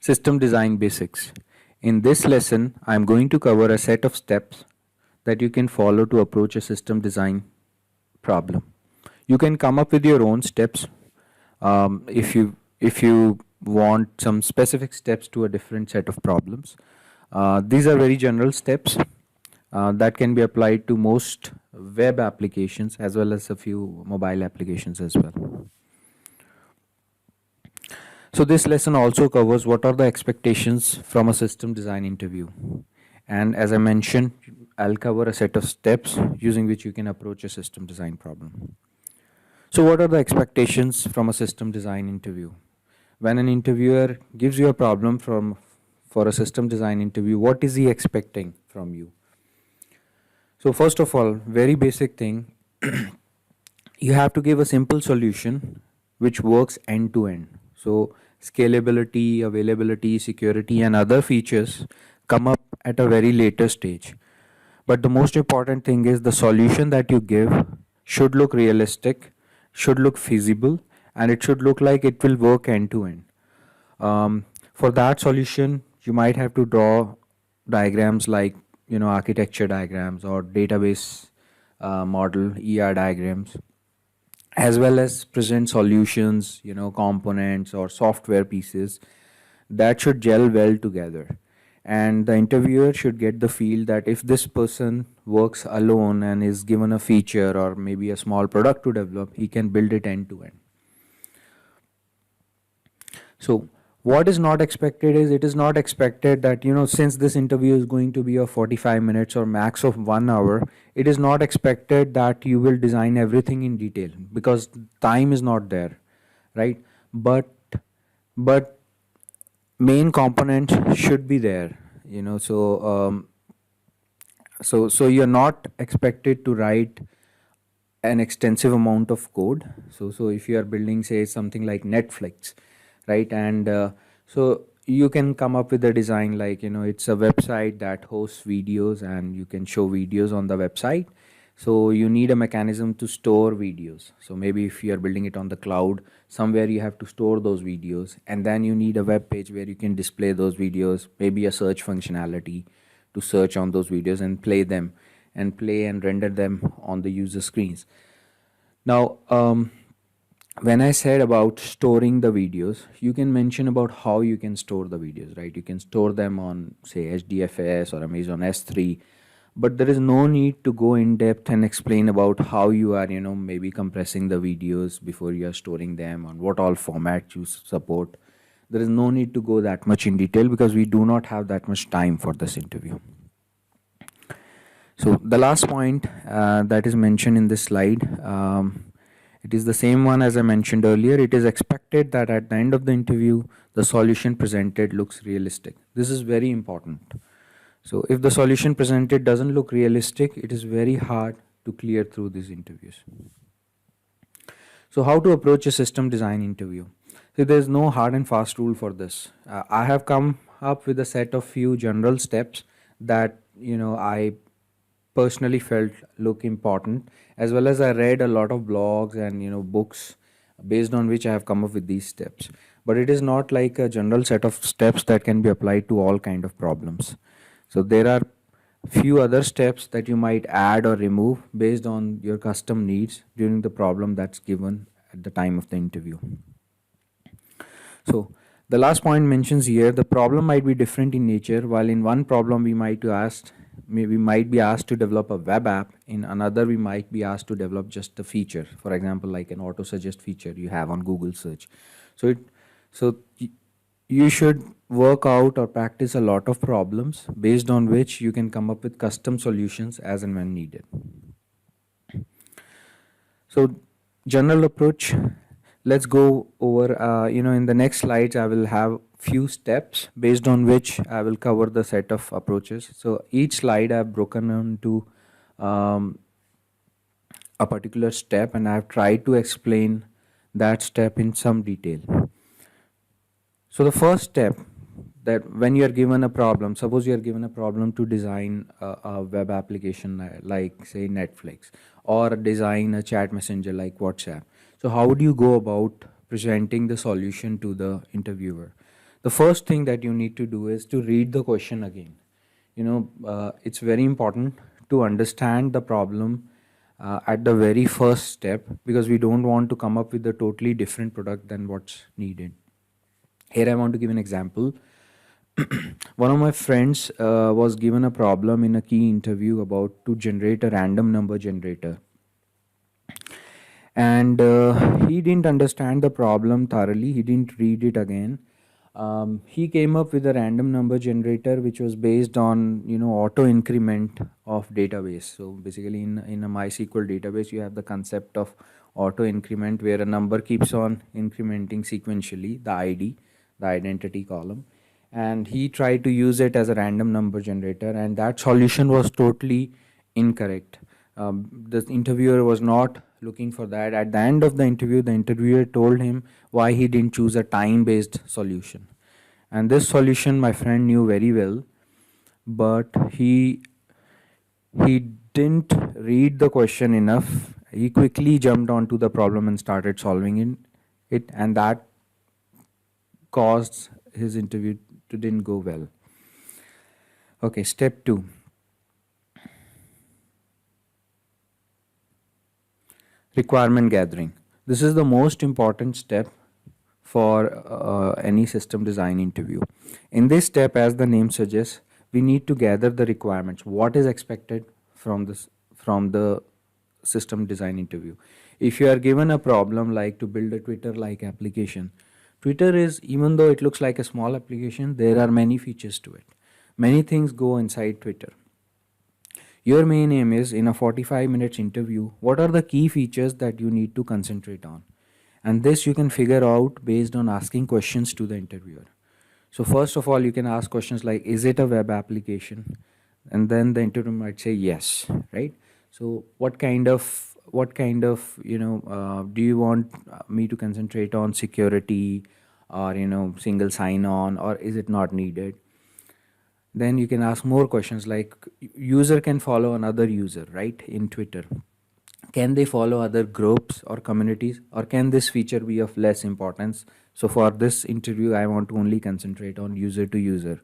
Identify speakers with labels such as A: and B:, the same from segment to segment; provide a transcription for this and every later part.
A: System Design Basics. In this lesson, I am going to cover a set of steps that you can follow to approach a system design problem. You can come up with your own steps if you want some specific steps to a different set of problems. These are very general steps that can be applied to most web applications as well as a few mobile applications as well. So this lesson also covers what are the expectations from a system design interview. And as I mentioned, I'll cover a set of steps using which you can approach a system design problem. So what are the expectations from a system design interview? When an interviewer gives you a problem for a system design interview, what is he expecting from you? So first of all, very basic thing, you have to give a simple solution which works end to end. So scalability, availability, security, and other features come up at a very later stage. But the most important thing is the solution that you give should look realistic, should look feasible, and it should look like it will work end to end. For that solution, you might have to draw diagrams like architecture diagrams or database model ER diagrams, as well as present solutions, components or software pieces that should gel well together. And the interviewer should get the feel that if this person works alone and is given a feature or maybe a small product to develop, he can build it end to end. So what is not expected is, it is not expected that, since this interview is going to be of 45 minutes or max of 1 hour, it is not expected that you will design everything in detail because time is not there, right? But main components should be there, so you're not expected to write an extensive amount of code. So if you are building, say, something like Netflix, right? And so you can come up with a design like, it's a website that hosts videos and you can show videos on the website. So you need a mechanism to store videos. So maybe if you are building it on the cloud, somewhere you have to store those videos, and then you need a web page where you can display those videos, maybe a search functionality to search on those videos and play them and render them on the user screens. Now, when I said about storing the videos, you can mention about how you can store the videos, right? You can store them on, say, HDFS or Amazon S3, but there is no need to go in depth and explain about how you are, maybe compressing the videos before you are storing them, on what all formats you support. There is no need to go that much in detail because we do not have that much time for this interview. So the last point that is mentioned in this slide, it is the same one as I mentioned earlier. It is expected that at the end of the interview, the solution presented looks realistic. This is very important. So if the solution presented doesn't look realistic, it is very hard to clear through these interviews. So how to approach a system design interview? So there's no hard and fast rule for this. I have come up with a set of few general steps that I personally felt look important, as well as I read a lot of blogs and books based on which I have come up with these steps. But it is not like a general set of steps that can be applied to all kind of problems. So there are few other steps that you might add or remove based on your custom needs during the problem that's given at the time of the interview. So the last point mentions here, the problem might be different in nature. While in one problem we might be asked to develop a web app, in another we might be asked to develop just a feature, for example, like an auto suggest feature you have on Google search. So you should work out or practice a lot of problems based on which you can come up with custom solutions as and when needed. So general approach, let's go over, in the next slides I will have few steps based on which I will cover the set of approaches. So each slide I have broken into a particular step, and I have tried to explain that step in some detail. So the first step, that when you are given a problem, suppose you are given a problem to design a web application like, say, Netflix, or design a chat messenger like WhatsApp. So how would you go about presenting the solution to the interviewer? the first thing that you need to do is to read the question again. It's very important to understand the problem at the very first step, because we don't want to come up with a totally different product than what's needed. Here I want to give an example. One of my friends was given a problem in a key interview about to generate a random number generator, and he didn't understand the problem thoroughly. He didn't read it again. He came up with a random number generator which was based on auto increment of database. So basically, in a MySQL database, you have the concept of auto increment, where a number keeps on incrementing sequentially, the ID, the identity column. And he tried to use it as a random number generator, and that solution was totally incorrect. The interviewer was not looking for that. At the end of the interview, the interviewer told him why he didn't choose a time based solution. And this solution my friend knew very well, but he didn't read the question enough. He quickly jumped onto the problem and started solving it, and that caused his interview to didn't go well. Okay, step 2. Requirement gathering. This is the most important step for any system design interview. In this step, as the name suggests, we need to gather the requirements. What is expected from the system design interview? If you are given a problem like to build a Twitter-like application, Twitter is, even though it looks like a small application, there are many features to it. Many things go inside Twitter. Your main aim is, in a 45 minutes interview, what are the key features that you need to concentrate on? And this you can figure out based on asking questions to the interviewer. So first of all, you can ask questions like, is it a web application? And then the interviewer might say yes, right? So what kind of do you want me to concentrate on security, or single sign on, or is it not needed? Then you can ask more questions like, user can follow another user, right, in Twitter. Can they follow other groups or communities, or can this feature be of less importance? So for this interview, I want to only concentrate on user to user.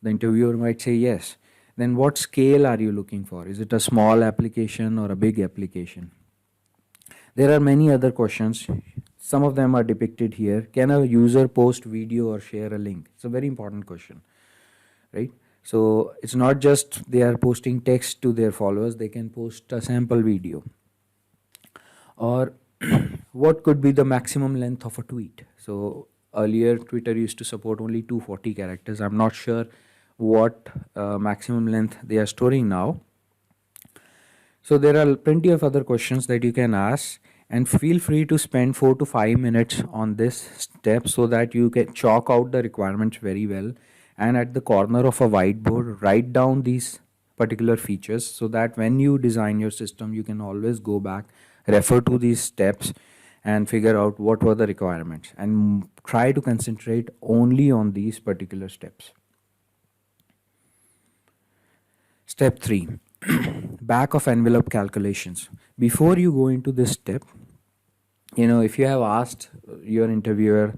A: The interviewer might say yes. Then what scale are you looking for? Is it a small application or a big application? There are many other questions. Some of them are depicted here. Can a user post video or share a link? It's a very important question, right? So it's not just they are posting text to their followers, they can post a sample video. Or what could be the maximum length of a tweet? So earlier Twitter used to support only 240 characters. I'm not sure what maximum length they are storing now. So there are plenty of other questions that you can ask, and feel free to spend 4 to 5 minutes on this step so that you can chalk out the requirements very well, and at the corner of a whiteboard write down these particular features, so that when you design your system you can always go back, refer to these steps and figure out what were the requirements, and try to concentrate only on these particular steps. Step 3. Back of envelope calculations. Before you go into this step, if you have asked your interviewer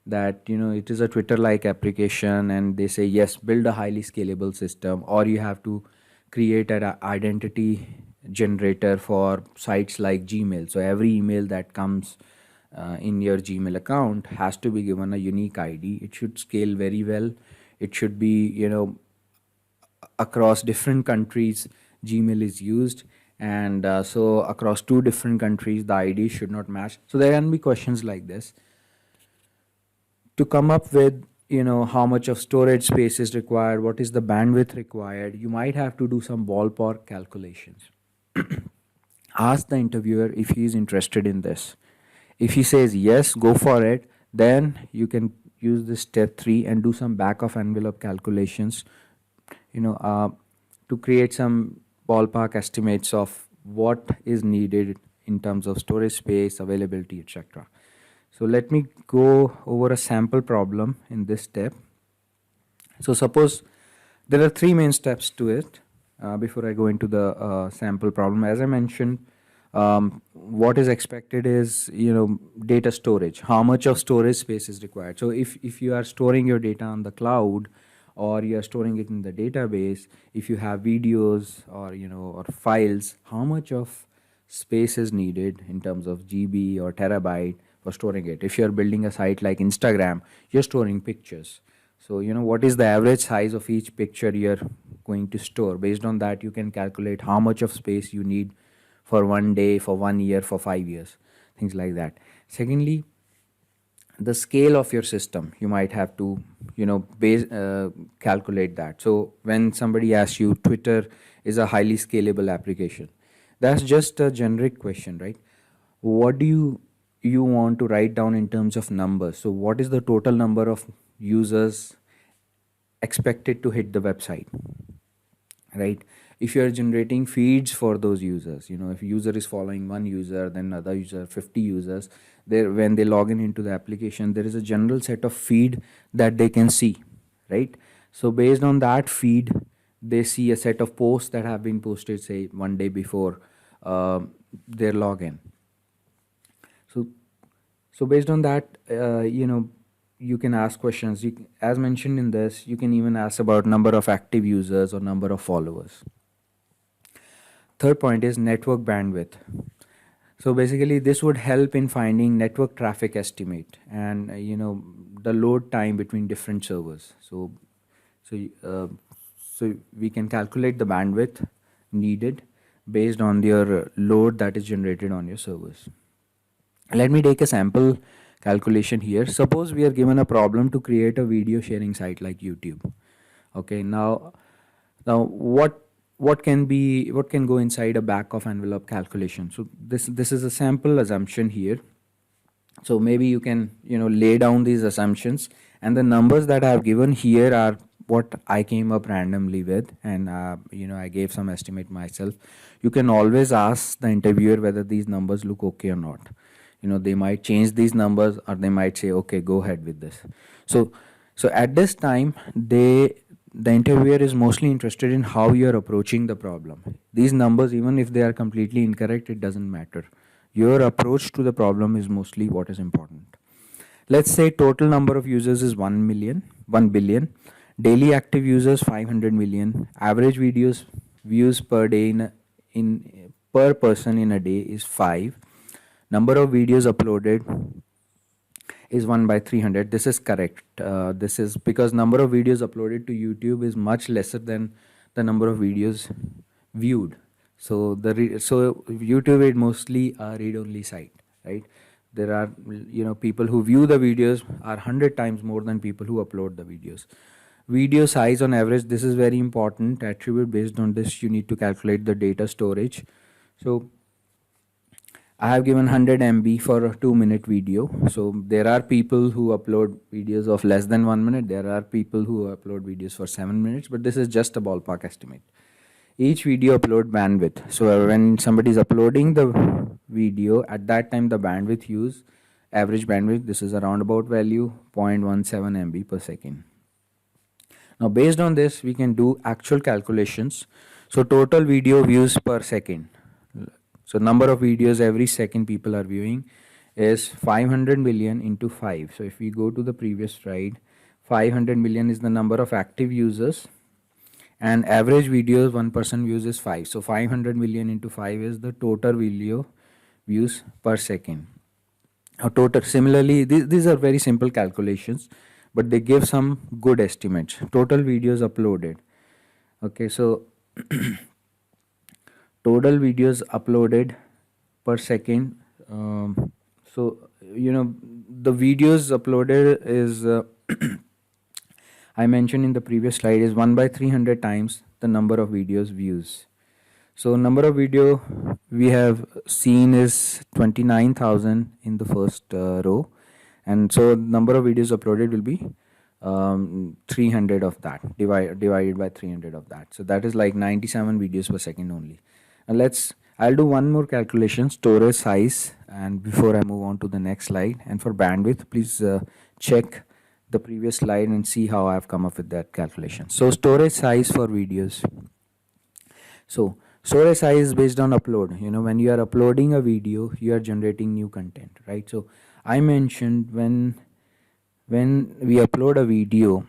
A: that it is a Twitter-like application, and they say yes, build a highly scalable system, or you have to create an identity generator for sites like Gmail. So every email that comes in your Gmail account has to be given a unique ID. It should scale very well. It should be across different countries Gmail is used, and so across 2 different countries the ID should not match. So there can be questions like this. To come up with how much of storage space is required, what is the bandwidth required, you might have to do some ballpark calculations. Ask the interviewer if he is interested in this. If he says yes, go for it. Then you can use this step 3 and do some back of envelope calculations to create some ballpark estimates of what is needed in terms of storage space, availability, etc. So let me go over a sample problem in this step. So suppose there are 3 main steps to it before I go into the sample problem. As I mentioned, What is expected is, data storage. How much of storage space is required? So if you are storing your data on the cloud, or you are storing it in the database, if you have videos or or files, how much of space is needed in terms of GB or terabyte for storing it? If you're building a site like Instagram, you're storing pictures. So, what is the average size of each picture you're going to store? Based on that, you can calculate how much of space you need for 1 day, for 1 year, for 5 years, things like that. Secondly, the scale of your system, you might have to, calculate that. So when somebody asks you, Twitter is a highly scalable application, that's just a generic question, right? What do you want to write down in terms of numbers? So what is the total number of users expected to hit the website, right? If you are generating feeds for those users, if a user is following one user, then another user, 50 users, there, when they log in into the application, there is a general set of feed that they can see, right? So based on that feed, they see a set of posts that have been posted, say 1 day before their login. So based on that, you can ask questions. As mentioned in this, you can even ask about number of active users or number of followers. Third point is network bandwidth. So basically, this would help in finding network traffic estimate and the load time between different servers. So we can calculate the bandwidth needed based on your load that is generated on your servers. Let me take a sample calculation here. Suppose we are given a problem to create a video sharing site like YouTube. Okay, now what can go inside a back of envelope calculation? So this is a sample assumption here. So maybe you can lay down these assumptions, and the numbers that I have given here are what I came up randomly with, and I gave some estimate myself. You can always ask the interviewer whether these numbers look okay or not. They might change these numbers, or they might say, okay, go ahead with this. So at this time, the interviewer is mostly interested in how you are approaching the problem. These numbers, even if they are completely incorrect, it doesn't matter. Your approach to the problem is mostly what is important. Let's say total number of users is 1 billion. Daily active users 500 million. Average videos views per day in per person in a day is 5. Number of videos uploaded is 1 by 300. This is correct. This is because number of videos uploaded to YouTube is much lesser than the number of videos viewed. So so YouTube is mostly a read-only site, right? There are people who view the videos are 100 times more than people who upload the videos. Video size on average, this is very important attribute. Based on this, you need to calculate the data storage. So I have given 100 MB for a 2-minute video. So there are people who upload videos of less than 1 minute. There are people who upload videos for 7 minutes, but this is just a ballpark estimate. Each video upload bandwidth. So when somebody is uploading the video, at that time the bandwidth use, average bandwidth, this is a roundabout value, 0.17 MB per second. Now based on this, we can do actual calculations. So total video views per second. So number of videos every second people are viewing is 500 million into 5. So if we go to the previous slide, 500 million is the number of active users, and average videos one person views is 5. So 500 million into 5 is the total video views per second. Total. Similarly, these are very simple calculations, but they give some good estimates. Total videos uploaded. Okay, so total videos uploaded per second. The videos uploaded is I mentioned in the previous slide is 1 by 300 times the number of videos views. So number of video we have seen is 29,000 in the first row, and so number of videos uploaded will be 300 of that, divided by 300 of that. So that is like 97 videos per second only. And I'll do one more calculation, storage size, and before I move on to the next slide. And for bandwidth, please check the previous slide and see how I've come up with that calculation. So storage size for videos. So Storage size is based on upload. When you are uploading a video, you are generating new content, right? So I mentioned when we upload a video,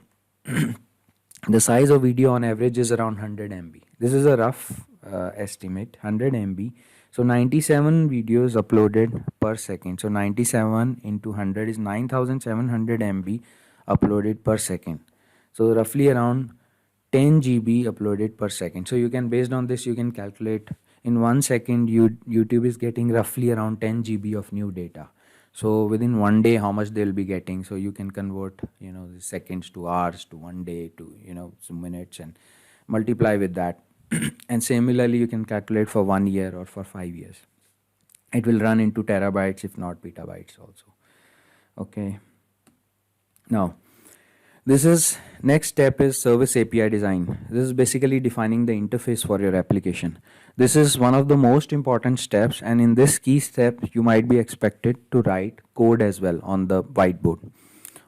A: the size of video on average is around 100 MB. This is a rough estimate, 100 MB. So 97 videos uploaded per second. So 97 into 100 is 9700 MB uploaded per second. So roughly around 10 GB uploaded per second. So you can, based on this, you can calculate in 1 second, YouTube is getting roughly around 10 GB of new data. So within 1 day, how much they'll be getting? So you can convert, the seconds to hours, to 1 day, to, some minutes, and multiply with that. And similarly, you can calculate for 1 year or for 5 years. It will run into terabytes, if not petabytes also. Okay. Now, this is next step is service API design. This is basically defining the interface for your application. This is one of the most important steps, and in this key step, you might be expected to write code as well on the whiteboard.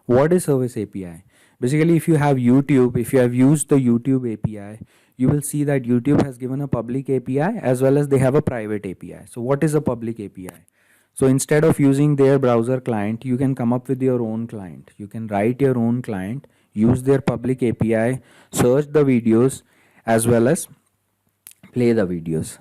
A: What is service API? Basically, if you have YouTube, if you have used the YouTube API, you will see that YouTube has given a public API as well as they have a private API. So what is a public API? So instead of using their browser client, you can come up with your own client. You can write your own client, use their public API, search the videos as well as play the videos.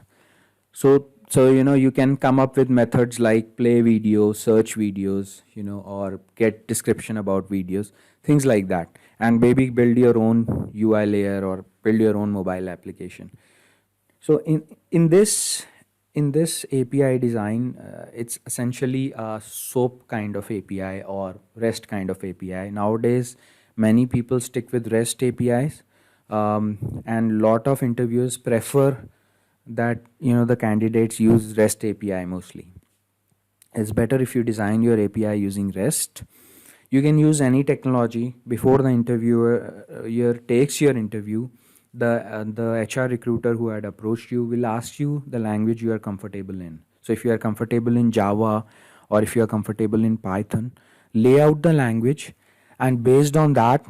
A: So you can come up with methods like play video, search videos, or get description about videos, things like that, and maybe build your own UI layer or build your own mobile application. So in this API design, it's essentially a SOAP kind of API or REST kind of API. Nowadays, many people stick with REST APIs, and lot of interviewers prefer that the candidates use REST API mostly. It's better if you design your API using REST. You can use any technology. Before the interviewer takes your interview, the HR recruiter who had approached you will ask you the language you are comfortable in. So if you are comfortable in Java, or if you are comfortable in Python, lay out the language, and based on that,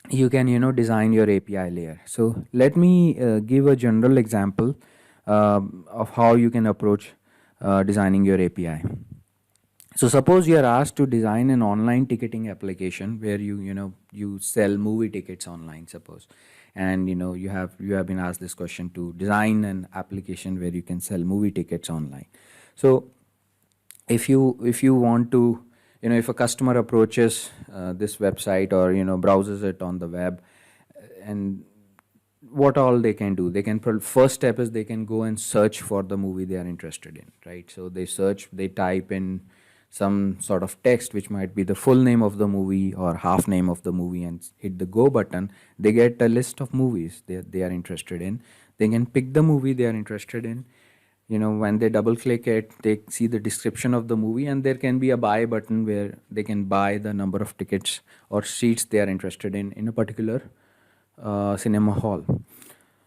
A: you can design your API layer. So let me give a general example of how you can approach designing your API. So suppose you are asked to design an online ticketing application where you sell movie tickets online, suppose, and you have been asked this question to design an application where you can sell movie tickets online. So if you want to, if a customer approaches this website, or browses it on the web, and what all they can do, they can, first step is they can go and search for the movie they are interested in, right? So they search, they type in some sort of text which might be the full name of the movie or half name of the movie, and hit the go button. They get a list of movies they are interested in. They can pick the movie they are interested in. When they double click it, they see the description of the movie, and there can be a buy button where they can buy the number of tickets or seats they are interested in a particular cinema hall.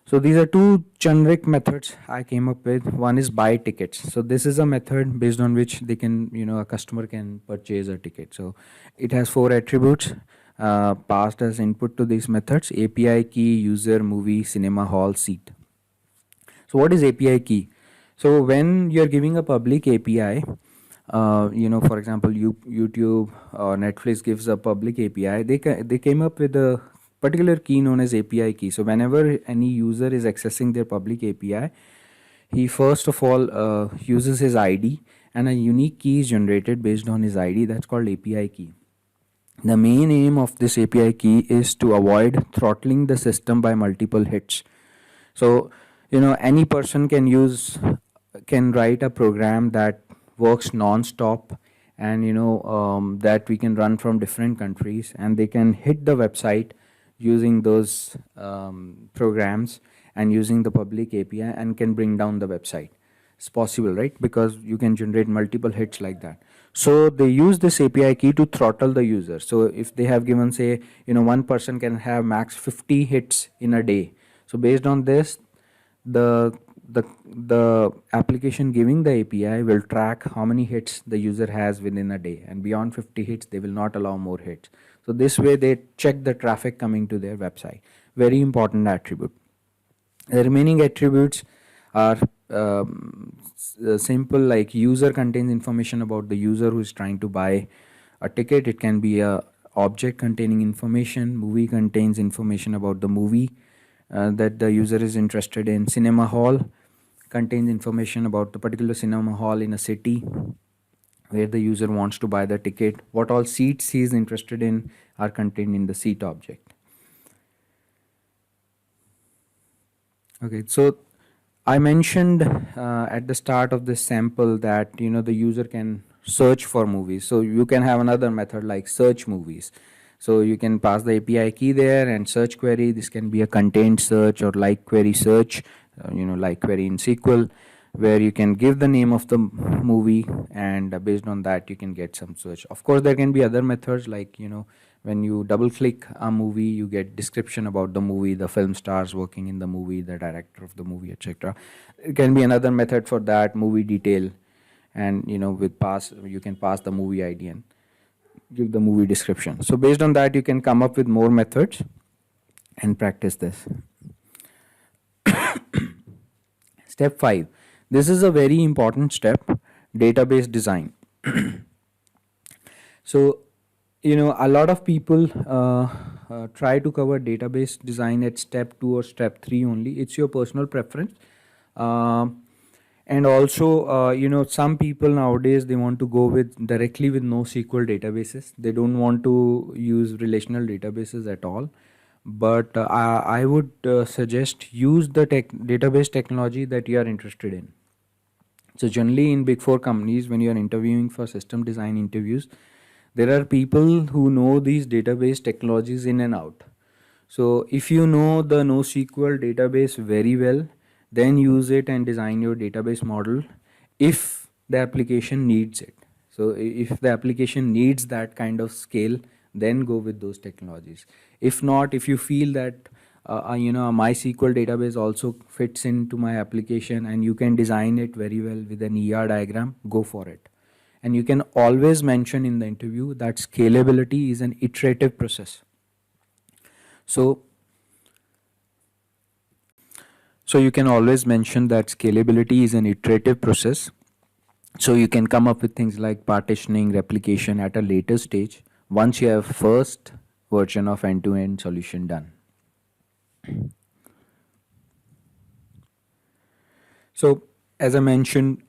A: So these are two generic methods I came up with. One is buy tickets. So this is a method based on which they can, a customer can purchase a ticket. So it has 4 attributes passed as input to these methods: API key, user, movie, cinema hall, seat. So what is API key? So when you're giving a public API, for example, YouTube or Netflix gives a public API, they came up with a particular key known as API key. So whenever any user is accessing their public API, he first of all uses his ID, and a unique key is generated based on his ID. That's called API key. The main aim of this API key is to avoid throttling the system by multiple hits. So any person can write a program that works non-stop, and that we can run from different countries, and they can hit the website using those programs and using the public API, and can bring down the website. It's possible, right? Because you can generate multiple hits like that. So they use this API key to throttle the user. So if they have given, say, one person can have max 50 hits in a day. So based on this, the application giving the API will track how many hits the user has within a day, and beyond 50 hits they will not allow more hits. So this way they check the traffic coming to their website. Very important attribute. The remaining attributes are simple, like user contains information about the user who is trying to buy a ticket. It can be a object containing information. Movie contains information about the movie that the user is interested in. Cinema hall contains information about the particular cinema hall in a city where the user wants to buy the ticket. What all seats he is interested in are contained in the seat object. Okay, so I mentioned at the start of this sample that the user can search for movies. So you can have another method like search movies. So you can pass the API key there and search query. This can be a contained search or like query search, like query in SQL, where you can give the name of the movie, and based on that you can get some search. Of course, there can be other methods like when you double click a movie, you get description about the movie, the film stars working in the movie, the director of the movie, etc. It can be another method for that, movie detail, and with pass you can pass the movie ID and give the movie description. So based on that you can come up with more methods and practice this. Step 5. This is a very important step, database design. So a lot of people try to cover database design at step 2 or step 3 only. It's your personal preference. And also some people nowadays, they want to go with directly with NoSQL databases. They don't want to use relational databases at all. But I would suggest use the database technology that you are interested in. So generally in big 4 companies, when you are interviewing for system design interviews, there are people who know these database technologies in and out. So if you know the NoSQL database very well, then use it and design your database model if the application needs it. So if the application needs that kind of scale, then go with those technologies. If not, if you feel that a MySQL database also fits into my application and you can design it very well with an ER diagram, go for it. And you can always mention in the interview that scalability is an iterative process. So you can always mention that scalability is an iterative process. So you can come up with things like partitioning, replication at a later stage once you have first version of end-to-end solution done. So as I mentioned,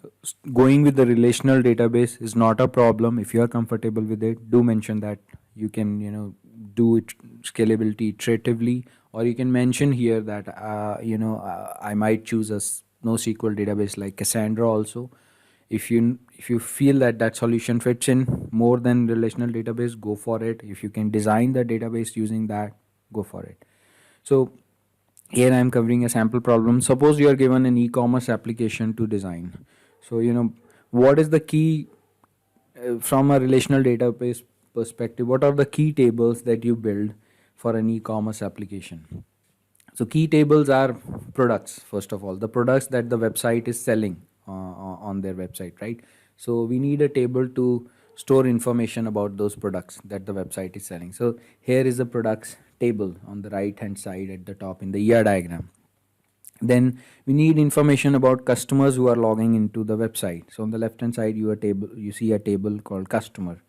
A: going with the relational database is not a problem. If you are comfortable with it, do mention that you can do it scalability iteratively, or you can mention here that I might choose a NoSQL database like Cassandra also. If you feel that solution fits in more than relational database, go for it. If you can design the database using that, go for it. So here I am covering a sample problem. Suppose you are given an e-commerce application to design. So what is the key from a relational database perspective? What are the key tables that you build for an e-commerce application? So key tables are products. First of all, the products that the website is selling on their website, right? So we need a table to store information about those products that the website is selling. So here is the products table on the right hand side at the top in the ER diagram. Then we need information about customers who are logging into the website. So on the left hand side you see a table called customer.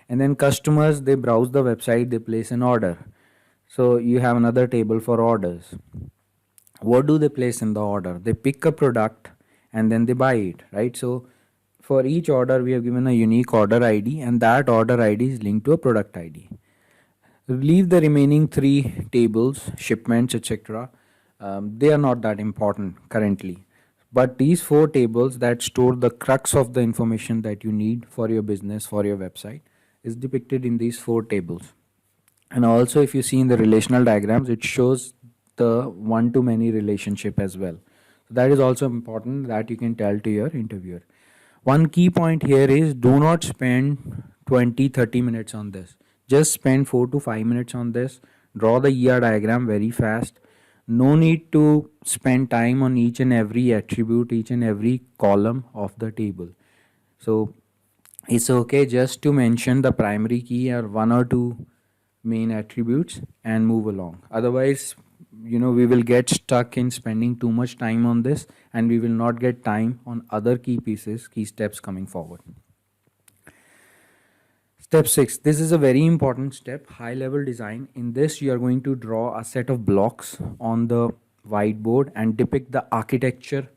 A: And then customers, they browse the website, they place an order. So you have another table for orders. What do they place in the order? They pick a product and then they buy it, right? So for each order we have given a unique order ID, and that order ID is linked to a product ID. Leave the remaining 3 tables, shipments, etc. They are not that important currently. But these 4 tables that store the crux of the information that you need for your business, for your website, is depicted in these 4 tables. And also, if you see in the relational diagrams, it shows the one-to-many relationship as well. So that is also important that you can tell to your interviewer. One key point here is do not spend 20-30 minutes on this. Just spend 4 to 5 minutes on this. Draw the ER diagram very fast. No need to spend time on each and every attribute, each and every column of the table. So it's okay just to mention the primary key or 1 or 2 main attributes and move along. Otherwise, we will get stuck in spending too much time on this, and we will not get time on other key pieces, key steps coming forward. Step 6, this is a very important step, high level design. In this, you are going to draw a set of blocks on the whiteboard and depict the architecture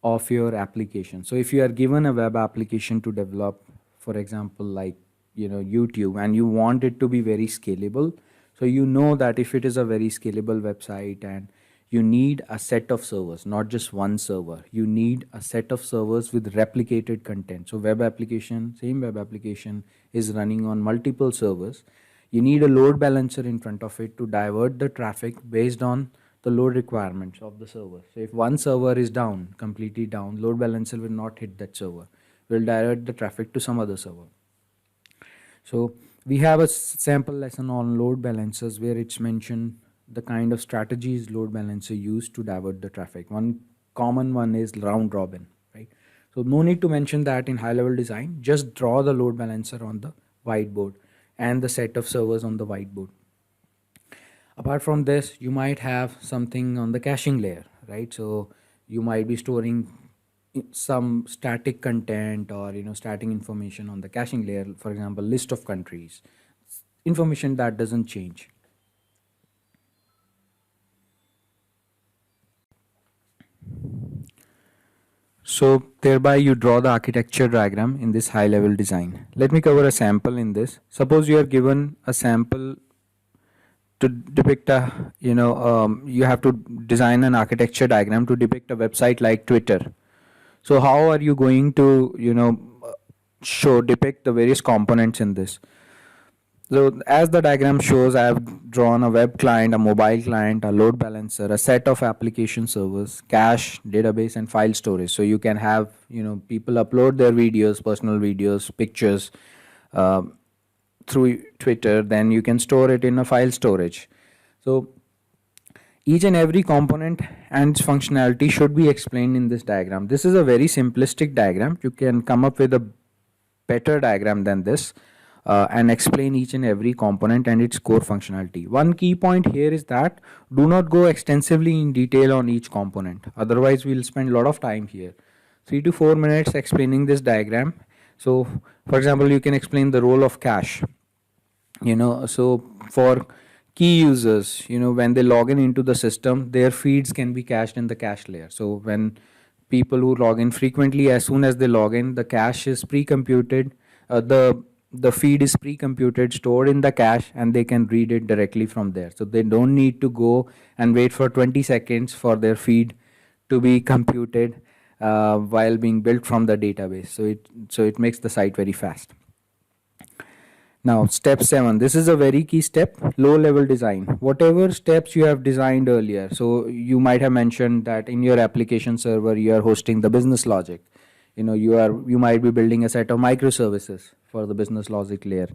A: of your application. So if you are given a web application to develop, for example, like YouTube, and you want it to be very scalable, so you know that if it is a very scalable website, and you need a set of servers, not just one server, you need a set of servers with replicated content. So same web application is running on multiple servers. You need a load balancer in front of it to divert the traffic based on the load requirements of the server. So if one server is down, completely down, load balancer will not hit that server, will divert the traffic to some other server. So we have a sample lesson on load balancers where it's mentioned the kind of strategies load balancer use to divert the traffic. One common one is round robin, right? So no need to mention that in high level design, just draw the load balancer on the whiteboard and the set of servers on the whiteboard. Apart from this, you might have something on the caching layer, right? So you might be storing some static content, or static information on the caching layer, for example, list of countries, information that doesn't change. So thereby you draw the architecture diagram in this high level design. Let me cover a sample in this. Suppose you are given a sample to depict you have to design an architecture diagram to depict a website like Twitter. So how are you going to depict the various components in this? So as the diagram shows, I have drawn a web client, a mobile client, a load balancer, a set of application servers, cache, database, and file storage. So you can have people upload their videos, personal videos, pictures through Twitter. Then you can store it in a file storage. So each and every component and its functionality should be explained in this diagram. This is a very simplistic diagram. You can come up with a better diagram than this. And explain each and every component and its core functionality. One key point here is that do not go extensively in detail on each component. Otherwise, we'll spend a lot of time here. 3 to 4 minutes explaining this diagram. So, for example, you can explain the role of cache. So for key users, when they log in into the system, their feeds can be cached in the cache layer. So when people who log in frequently, as soon as they log in, the cache is pre-computed. The feed is pre-computed, stored in the cache, and they can read it directly from there. So they don't need to go and wait for 20 seconds for their feed to be computed while being built from the database. So it makes the site very fast. Now, step 7. This is a very key step, low level design. Whatever steps you have designed earlier. So you might have mentioned that in your application server, you are hosting the business logic. You might be building a set of microservices for the business logic layer.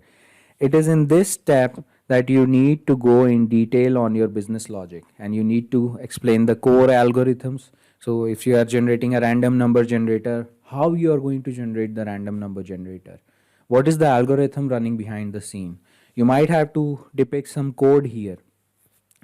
A: It is in this step that you need to go in detail on your business logic, and you need to explain the core algorithms. So if you are generating a random number generator, how you are going to generate the random number generator? What is the algorithm running behind the scene? You might have to depict some code here,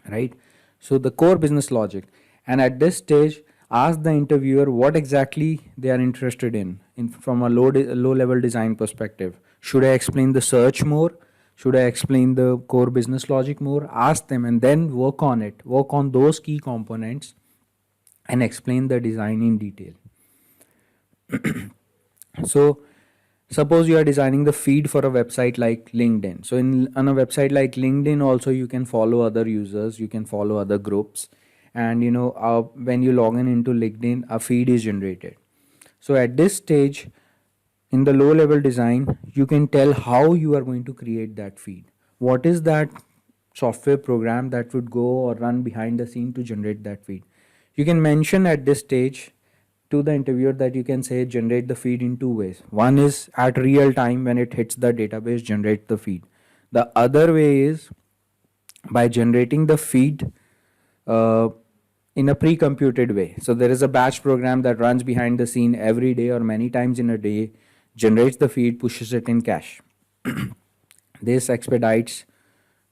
A: right? So the core business logic. And at this stage, ask the interviewer what exactly they are interested in from a low level design perspective. Should I explain the search more? Should I explain the core business logic more? Ask them and then work on it. Work on those key components and explain the design in detail. So suppose you are designing the feed for a website like LinkedIn. So on a website like LinkedIn also, you can follow other users, you can follow other groups, and when you log in into LinkedIn, a feed is generated. So at this stage, in the low level design, you can tell how you are going to create that feed. What is that software program that would go or run behind the scene to generate that feed? You can mention at this stage to the interviewer that you can say generate the feed in two ways. One is at real time, when it hits the database, generate the feed. The other way is by generating the feed in a pre-computed way. So there is a batch program that runs behind the scene every day or many times in a day, generates the feed, pushes it in cache. This expedites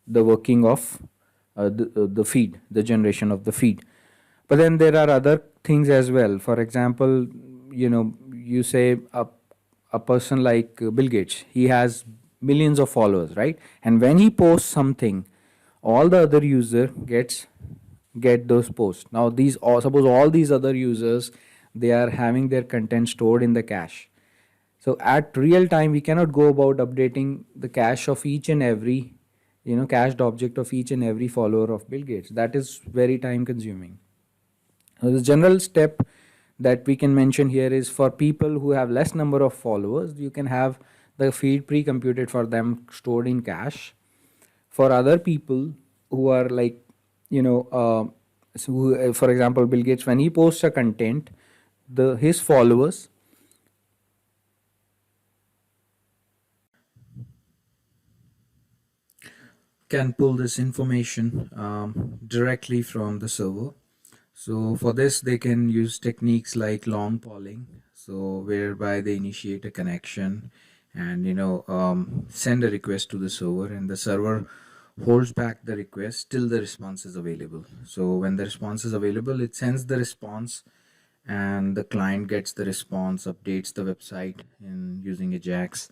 A: the working of the feed, the generation of the feed. But then there are other things as well. For example, you say a person like Bill Gates, he has millions of followers, right? And when he posts something, all the other user get those posts. Now these, or suppose all these other users, they are having their content stored in the cache. So at real time, we cannot go about updating the cache of each and every, cached object of each and every follower of Bill Gates. That is very time consuming. The general step that we can mention here is for people who have less number of followers, you can have the feed pre-computed for them, stored in cache. For other people who are like, for example, Bill Gates, when he posts a content, the his followers can pull this information directly from the server. So for this, they can use techniques like long polling, so whereby they initiate a connection and send a request to the server, and the server holds back the request till the response is available. So when the response is available, it sends the response, and the client gets the response, updates the website in using Ajax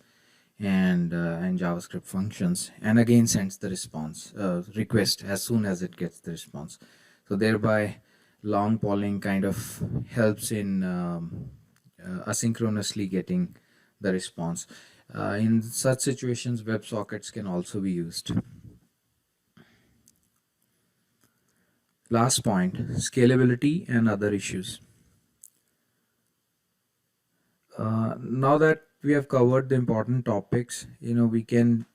A: and JavaScript functions, and again sends the response request as soon as it gets the response. So thereby, long polling kind of helps in asynchronously getting the response. In such situations, WebSockets can also be used. Last point, scalability and other issues. Now that we have covered the important topics, we can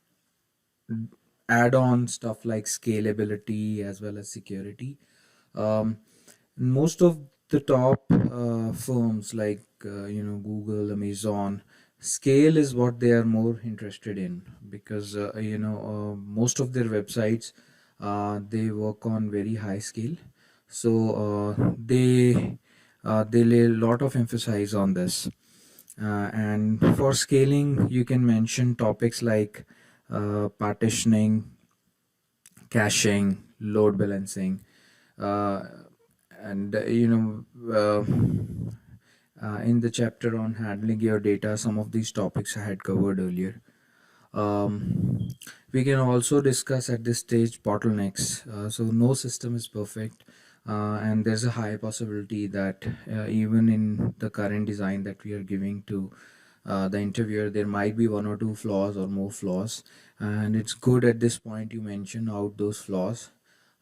A: add on stuff like scalability as well as security. Most of the top firms like Google, Amazon, scale is what they are more interested in, because most of their websites, they work on very high scale. So they lay a lot of emphasis on this. And for scaling, you can mention topics like partitioning, caching, load balancing, uh, and in the chapter on handling your data, some of these topics I had covered earlier. We can also discuss at this stage bottlenecks. So no system is perfect, and there's a high possibility that even in the current design that we are giving to the interviewer, there might be one or two flaws or more flaws, and it's good at this point you mention out those flaws.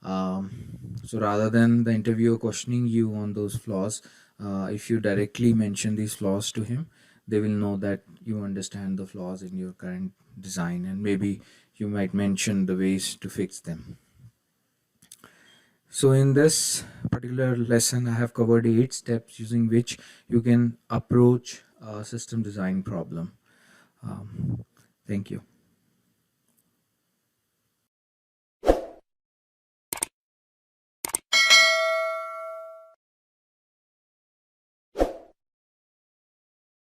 A: So rather than the interviewer questioning you on those flaws, if you directly mention these flaws to him, they will know that you understand the flaws in your current design, and maybe you might mention the ways to fix them. So in this particular lesson, I have covered 8 steps using which you can approach a system design problem. Thank you.